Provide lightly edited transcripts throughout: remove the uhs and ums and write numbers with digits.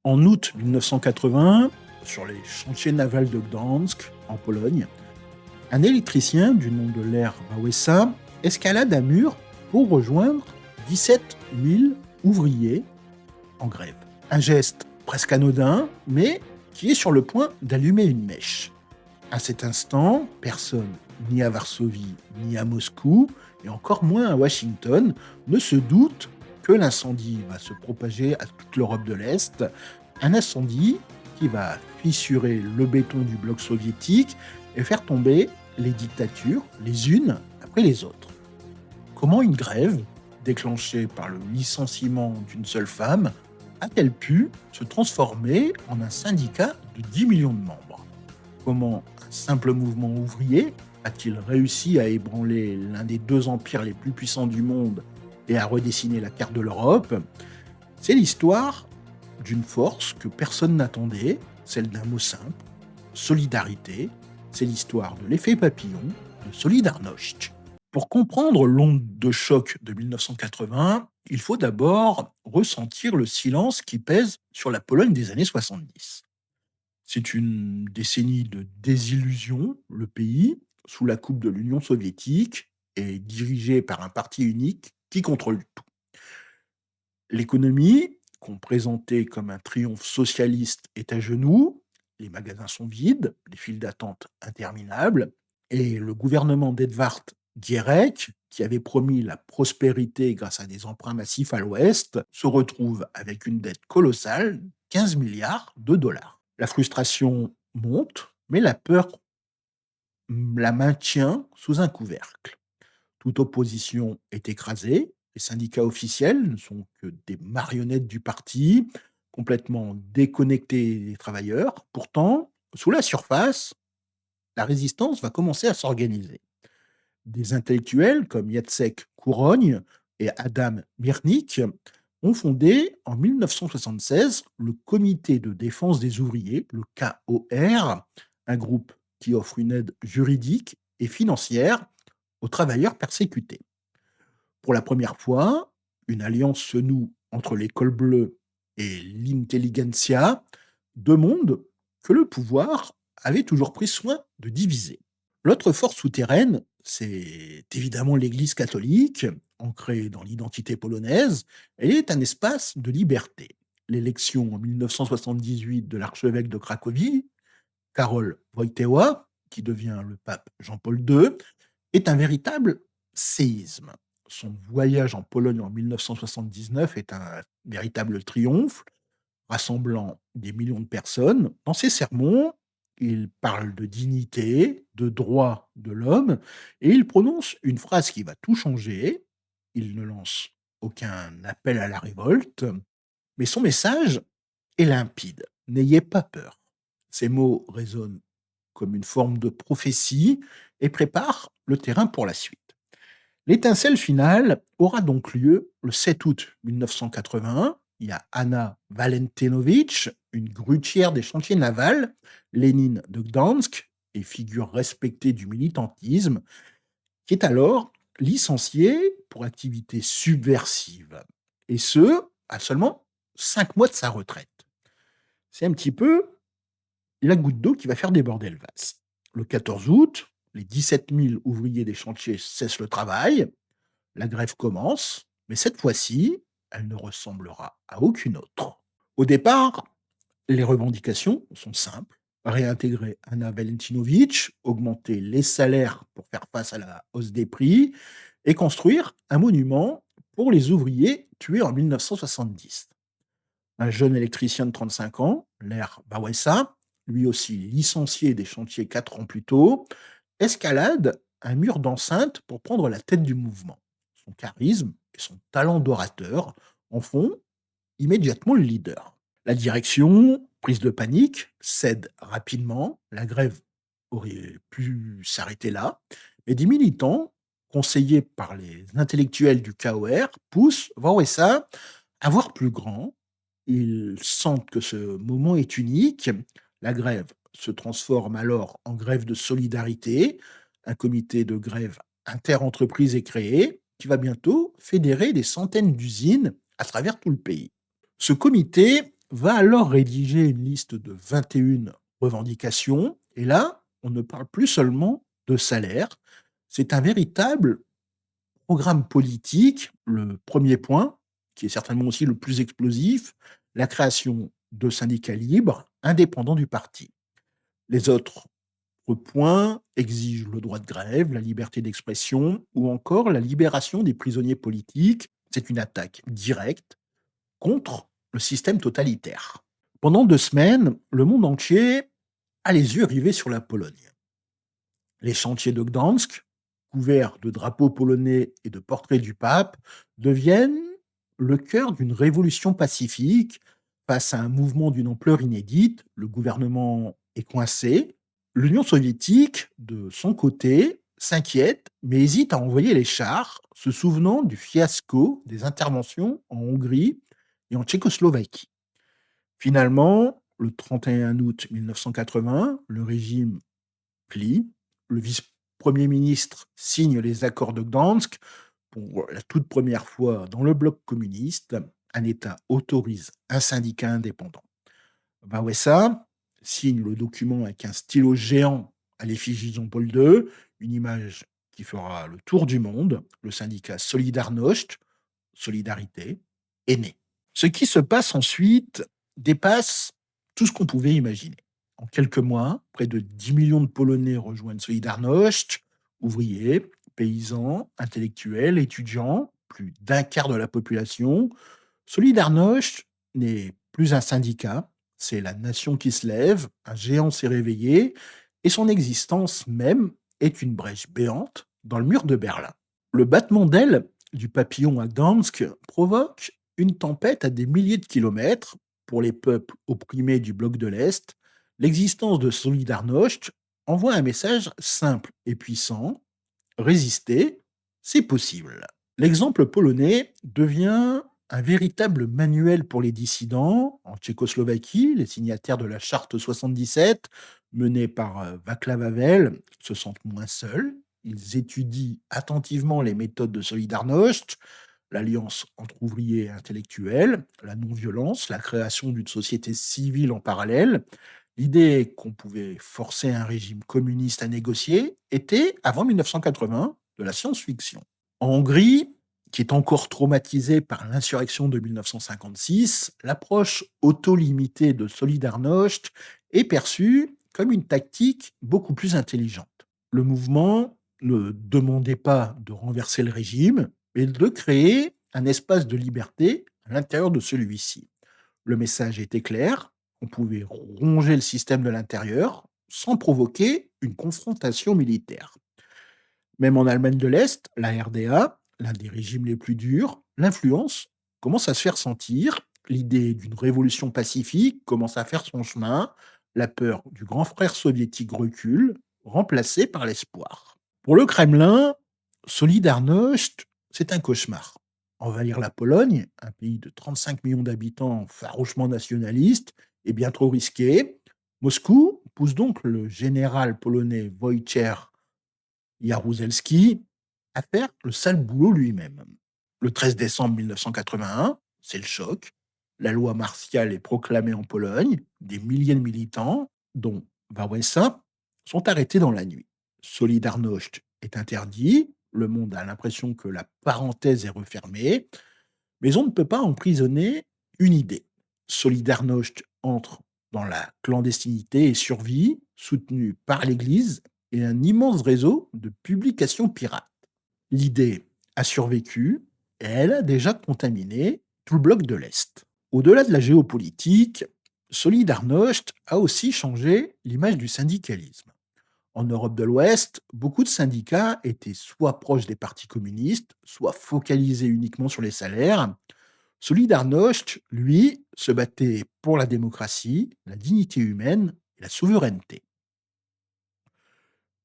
En août 1981, sur les chantiers navals de Gdansk, en Pologne, un électricien du nom de Lech Wałęsa escalade un mur pour rejoindre 17 000 ouvriers en grève. Un geste presque anodin, mais qui est sur le point d'allumer une mèche. À cet instant, personne, ni à Varsovie, ni à Moscou, et encore moins à Washington, ne se doute que l'incendie va se propager à toute l'Europe de l'Est. Un incendie qui va fissurer le béton du bloc soviétique et faire tomber les dictatures les unes après les autres. Comment une grève, déclenchée par le licenciement d'une seule femme, a-t-elle pu se transformer en un syndicat de 10 millions de membres? Comment un simple mouvement ouvrier a-t-il réussi à ébranler l'un des deux empires les plus puissants du monde et à redessiner la carte de l'Europe? C'est l'histoire d'une force que personne n'attendait, celle d'un mot simple, solidarité. C'est l'histoire de l'effet papillon de Solidarność. Pour comprendre l'onde de choc de 1980, il faut d'abord ressentir le silence qui pèse sur la Pologne des années 70. C'est une décennie de désillusion. Le pays, sous la coupe de l'Union soviétique, est dirigé par un parti unique qui contrôle tout. L'économie, qu'on présentait comme un triomphe socialiste, est à genoux. Les magasins sont vides, les files d'attente interminables. Et le gouvernement d'Edvard Gierek, qui avait promis la prospérité grâce à des emprunts massifs à l'Ouest, se retrouve avec une dette colossale, 15 milliards de dollars. La frustration monte, mais la peur la maintient sous un couvercle. Toute opposition est écrasée. Les syndicats officiels ne sont que des marionnettes du parti, complètement déconnectés des travailleurs. Pourtant, sous la surface, la résistance va commencer à s'organiser. Des intellectuels comme Jacek Kuroń et Adam Mirnik ont fondé en 1976 le Comité de défense des ouvriers, le KOR, un groupe qui offre une aide juridique et financière aux travailleurs persécutés. Pour la première fois, une alliance se noue entre l'école bleue et l'intelligentsia, deux mondes que le pouvoir avait toujours pris soin de diviser. L'autre force souterraine, c'est évidemment l'Église catholique, ancrée dans l'identité polonaise. Elle est un espace de liberté. L'élection en 1978 de l'archevêque de Cracovie, Karol Wojtyła, qui devient le pape Jean-Paul II, est un véritable séisme. Son voyage en Pologne en 1979 est un véritable triomphe, rassemblant des millions de personnes. Dans ses sermons, il parle de dignité, de droits de l'homme, et il prononce une phrase qui va tout changer. Il ne lance aucun appel à la révolte, mais son message est limpide. N'ayez pas peur. Ces mots résonnent comme une forme de prophétie et préparent le terrain pour la suite. L'étincelle finale aura donc lieu le 7 août 1981. Il y a Anna Valentynowicz, une grutière des chantiers navals, Lénine de Gdansk et figure respectée du militantisme, qui est alors licenciée pour activité subversive. Et ce, à seulement 5 mois de sa retraite. C'est un petit peu la goutte d'eau qui va faire déborder le vase. Le 14 août, les 17 000 ouvriers des chantiers cessent le travail, la grève commence, mais cette fois-ci, elle ne ressemblera à aucune autre. Au départ, les revendications sont simples. Réintégrer Anna Valentynowicz, augmenter les salaires pour faire face à la hausse des prix et construire un monument pour les ouvriers tués en 1970. Un jeune électricien de 35 ans, Lech Wałęsa, lui aussi licencié des chantiers 4 ans plus tôt, escalade un mur d'enceinte pour prendre la tête du mouvement. Son charisme et son talent d'orateur en font immédiatement le leader. La direction, prise de panique, cède rapidement. La grève aurait pu s'arrêter là, mais des militants, conseillés par les intellectuels du KOR, poussent Wałęsa à voir plus grand. Ils sentent que ce moment est unique. La grève se transforme alors en grève de solidarité. Un comité de grève inter-entreprise est créé qui va bientôt fédérer des centaines d'usines à travers tout le pays. Ce comité va alors rédiger une liste de 21 revendications. Et là, on ne parle plus seulement de salaire. C'est un véritable programme politique. Le premier point, qui est certainement aussi le plus explosif, la création de syndicats libres, indépendants du parti. Les autres points exigent le droit de grève, la liberté d'expression ou encore la libération des prisonniers politiques. C'est une attaque directe contre le système totalitaire. Pendant 2 semaines, le monde entier a les yeux rivés sur la Pologne. Les chantiers de Gdansk, couverts de drapeaux polonais et de portraits du pape, deviennent le cœur d'une révolution pacifique face à un mouvement d'une ampleur inédite. Le gouvernement est coincé. L'Union soviétique, de son côté, s'inquiète, mais hésite à envoyer les chars, se souvenant du fiasco des interventions en Hongrie et en Tchécoslovaquie. Finalement, le 31 août 1980, le régime plie. Le vice-premier ministre signe les accords de Gdansk. Pour la toute première fois dans le bloc communiste, un État autorise un syndicat indépendant. Wałęsa signe le document avec un stylo géant à l'effigie de Jean-Paul II, une image qui fera le tour du monde. Le syndicat Solidarność, Solidarité, est né. Ce qui se passe ensuite dépasse tout ce qu'on pouvait imaginer. En quelques mois, près de 10 millions de Polonais rejoignent Solidarność, ouvriers, paysans, intellectuels, étudiants, plus d'un quart de la population. Solidarność n'est plus un syndicat, c'est la nation qui se lève, un géant s'est réveillé, et son existence même est une brèche béante dans le mur de Berlin. Le battement d'ailes du papillon à Gdansk provoque une tempête à des milliers de kilomètres. Pour les peuples opprimés du bloc de l'Est, l'existence de Solidarność envoie un message simple et puissant: résister, c'est possible. L'exemple polonais devient un véritable manuel pour les dissidents. En Tchécoslovaquie, les signataires de la Charte 77, menés par Václav Havel, se sentent moins seuls. Ils étudient attentivement les méthodes de Solidarność, l'alliance entre ouvriers et intellectuels, la non-violence, la création d'une société civile en parallèle. L'idée qu'on pouvait forcer un régime communiste à négocier était, avant 1980, de la science-fiction. En Hongrie, qui est encore traumatisée par l'insurrection de 1956, l'approche auto-limitée de Solidarność est perçue comme une tactique beaucoup plus intelligente. Le mouvement ne demandait pas de renverser le régime, mais de créer un espace de liberté à l'intérieur de celui-ci. Le message était clair: on pouvait ronger le système de l'intérieur sans provoquer une confrontation militaire. Même en Allemagne de l'Est, la RDA, l'un des régimes les plus durs, l'influence commence à se faire sentir. L'idée d'une révolution pacifique commence à faire son chemin. La peur du grand frère soviétique recule, remplacée par l'espoir. Pour le Kremlin, Solidarność, c'est un cauchemar. Envahir la Pologne, un pays de 35 millions d'habitants farouchement nationaliste, est bien trop risqué. Moscou pousse donc le général polonais Wojciech Jaruzelski à faire le sale boulot lui-même. Le 13 décembre 1981, c'est le choc. La loi martiale est proclamée en Pologne. Des milliers de militants, dont Wałęsa, sont arrêtés dans la nuit. Solidarność est interdit. Le monde a l'impression que la parenthèse est refermée. Mais on ne peut pas emprisonner une idée. Solidarność entre dans la clandestinité et survit, soutenu par l'Église et un immense réseau de publications pirates. L'idée a survécu et elle a déjà contaminé tout le bloc de l'Est. Au-delà de la géopolitique, Solidarność a aussi changé l'image du syndicalisme. En Europe de l'Ouest, beaucoup de syndicats étaient soit proches des partis communistes, soit focalisés uniquement sur les salaires. Solidarność, lui, se battait pour la démocratie, la dignité humaine et la souveraineté.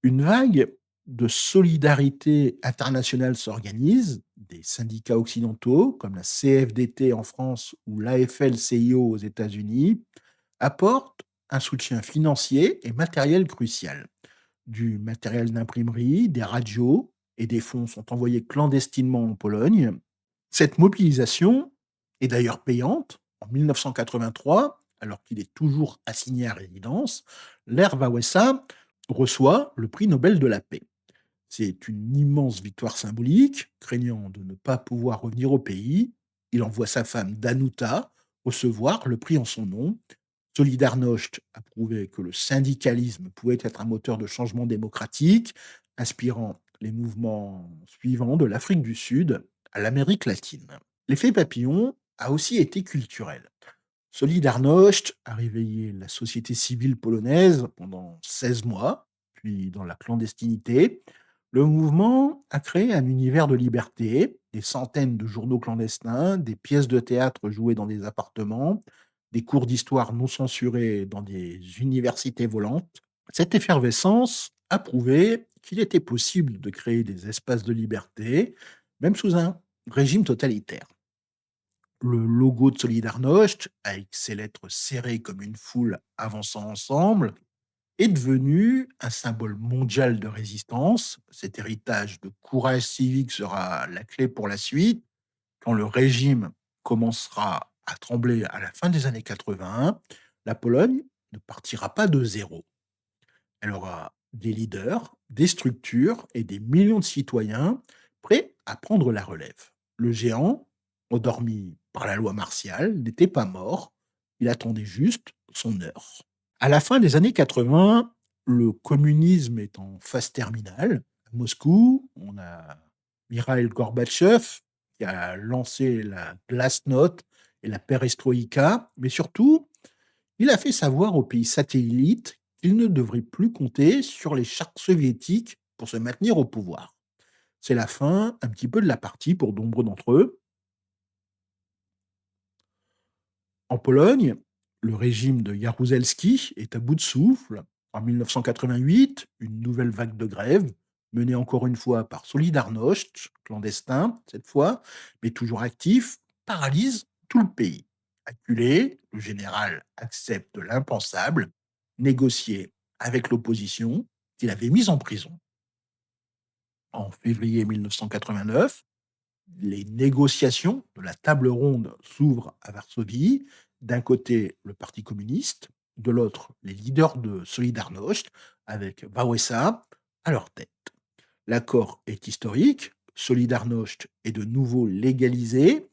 Une vague de solidarité internationale s'organise. Des syndicats occidentaux, comme la CFDT en France ou l'AFL-CIO aux États-Unis, apportent un soutien financier et matériel crucial. Du matériel d'imprimerie, des radios et des fonds sont envoyés clandestinement en Pologne. Cette mobilisation est d'ailleurs payante. En 1983, alors qu'il est toujours assigné à résidence, Lech Wałęsa reçoit le prix Nobel de la paix. C'est une immense victoire symbolique. Craignant de ne pas pouvoir revenir au pays, il envoie sa femme Danuta recevoir le prix en son nom. Solidarność a prouvé que le syndicalisme pouvait être un moteur de changement démocratique, inspirant les mouvements suivants de l'Afrique du Sud à l'Amérique latine. L'effet papillon a aussi été culturel. Solidarność a réveillé la société civile polonaise pendant 16 mois, puis dans la clandestinité. Le mouvement a créé un univers de liberté, des centaines de journaux clandestins, des pièces de théâtre jouées dans des appartements, des cours d'histoire non censurés dans des universités volantes. Cette effervescence a prouvé qu'il était possible de créer des espaces de liberté, même sous un régime totalitaire. Le logo de Solidarność, avec ses lettres serrées comme une foule avançant ensemble, est devenu un symbole mondial de résistance. Cet héritage de courage civique sera la clé pour la suite, quand le régime commencera à trembler à la fin des années 80. La Pologne ne partira pas de zéro. Elle aura des leaders, des structures et des millions de citoyens prêts à prendre la relève. Le géant, endormi par la loi martiale, n'était pas mort, il attendait juste son heure. À la fin des années 80, le communisme est en phase terminale. À Moscou, on a Mikhail Gorbatchev qui a lancé la glasnost et la perestroïka, mais surtout, il a fait savoir aux pays satellites qu'ils ne devraient plus compter sur les chars soviétiques pour se maintenir au pouvoir. C'est la fin un petit peu de la partie pour nombre d'entre eux. En Pologne, le régime de Jaruzelski est à bout de souffle. En 1988, une nouvelle vague de grève, menée encore une fois par Solidarność, clandestin cette fois, mais toujours actif, paralyse tout le pays. Acculé, le général accepte l'impensable, négocier avec l'opposition qu'il avait mise en prison. En février 1989, les négociations de la table ronde s'ouvrent à Varsovie. D'un côté, le Parti communiste, de l'autre, les leaders de Solidarność, avec Wałęsa à leur tête. L'accord est historique, Solidarność est de nouveau légalisé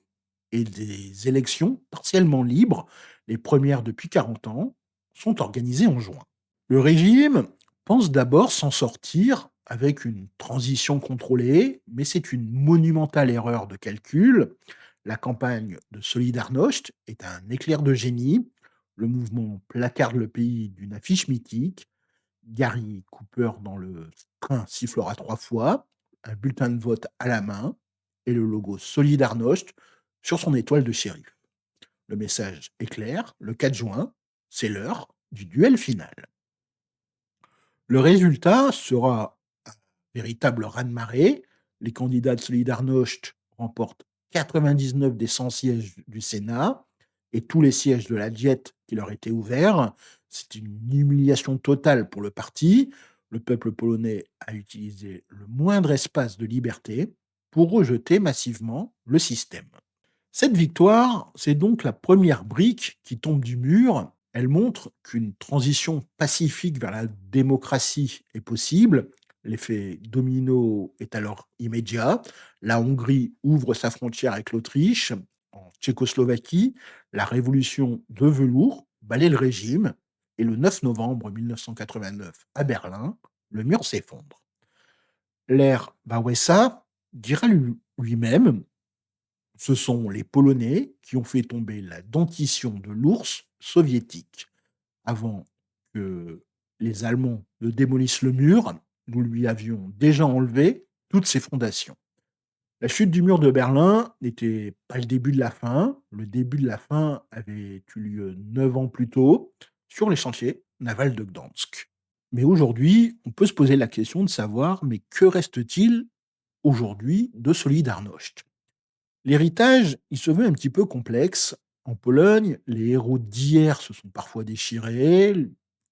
et des élections partiellement libres, les premières depuis 40 ans, sont organisées en juin. Le régime pense d'abord s'en sortir avec une transition contrôlée, mais c'est une monumentale erreur de calcul. La campagne de Solidarność est un éclair de génie. Le mouvement placarde le pays d'une affiche mythique. Gary Cooper dans le train sifflera 3 fois, un bulletin de vote à la main et le logo Solidarność sur son étoile de shérif. Le message est clair, le 4 juin, c'est l'heure du duel final. Le résultat sera un véritable raz-de-marée. Les candidats de Solidarność remportent 99 des 100 sièges du Sénat et tous les sièges de la Diète qui leur étaient ouverts. C'est une humiliation totale pour le parti. Le peuple polonais a utilisé le moindre espace de liberté pour rejeter massivement le système. Cette victoire, c'est donc la première brique qui tombe du mur. Elle montre qu'une transition pacifique vers la démocratie est possible. L'effet domino est alors immédiat. La Hongrie ouvre sa frontière avec l'Autriche. En Tchécoslovaquie, la révolution de velours balaie le régime. Et le 9 novembre 1989, à Berlin, le mur s'effondre. Lech Wałęsa dira lui-même: ce sont les Polonais qui ont fait tomber la dentition de l'ours soviétique. Avant que les Allemands ne démolissent le mur, nous lui avions déjà enlevé toutes ses fondations. La chute du mur de Berlin n'était pas le début de la fin. Le début de la fin avait eu lieu 9 ans plus tôt sur les chantiers navals de Gdansk. Mais aujourd'hui, on peut se poser la question de savoir, mais que reste-t-il aujourd'hui de Solidarność? L'héritage, il se veut un petit peu complexe. En Pologne, les héros d'hier se sont parfois déchirés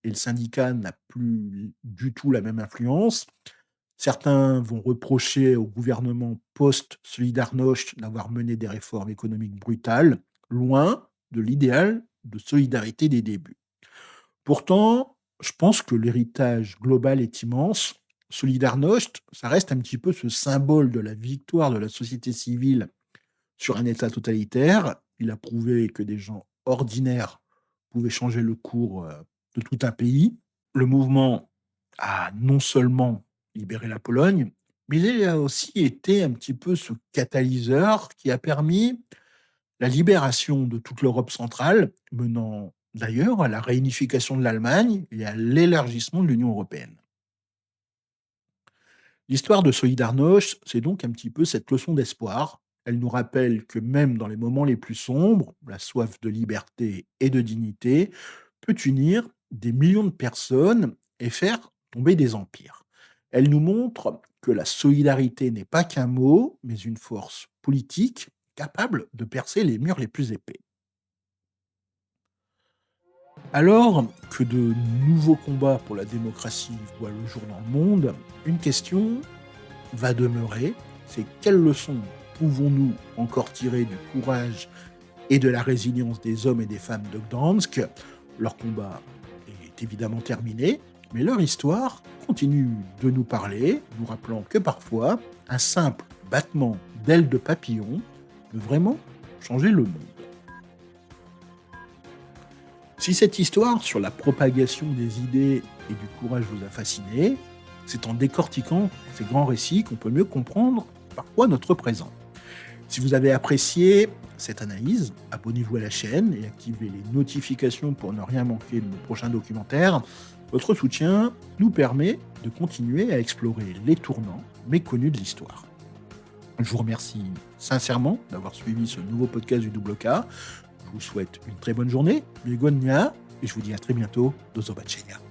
et le syndicat n'a plus du tout la même influence. Certains vont reprocher au gouvernement post-Solidarność d'avoir mené des réformes économiques brutales, loin de l'idéal de solidarité des débuts. Pourtant, je pense que l'héritage global est immense. Solidarność, ça reste un petit peu ce symbole de la victoire de la société civile sur un État totalitaire. Il a prouvé que des gens ordinaires pouvaient changer le cours de tout un pays. Le mouvement a non seulement libéré la Pologne, mais il a aussi été un petit peu ce catalyseur qui a permis la libération de toute l'Europe centrale, menant d'ailleurs à la réunification de l'Allemagne et à l'élargissement de l'Union européenne. L'histoire de Solidarność, c'est donc un petit peu cette leçon d'espoir. Elle nous rappelle que même dans les moments les plus sombres, la soif de liberté et de dignité peut unir des millions de personnes et faire tomber des empires. Elle nous montre que la solidarité n'est pas qu'un mot, mais une force politique capable de percer les murs les plus épais. Alors que de nouveaux combats pour la démocratie voient le jour dans le monde, une question va demeurer, c'est quelles leçons pouvons-nous encore tirer du courage et de la résilience des hommes et des femmes de Gdansk. Leur combat est évidemment terminé, mais leur histoire continue de nous parler, nous rappelant que parfois, un simple battement d'ailes de papillon peut vraiment changer le monde. Si cette histoire sur la propagation des idées et du courage vous a fasciné, c'est en décortiquant ces grands récits qu'on peut mieux comprendre parfois notre présent. Si vous avez apprécié cette analyse, abonnez-vous à la chaîne et activez les notifications pour ne rien manquer de nos prochains documentaires. Votre soutien nous permet de continuer à explorer les tournants méconnus de l'histoire. Je vous remercie sincèrement d'avoir suivi ce nouveau podcast du Double K. Je vous souhaite une très bonne journée, Miłego dnia, et je vous dis à très bientôt. Do zobaczenia.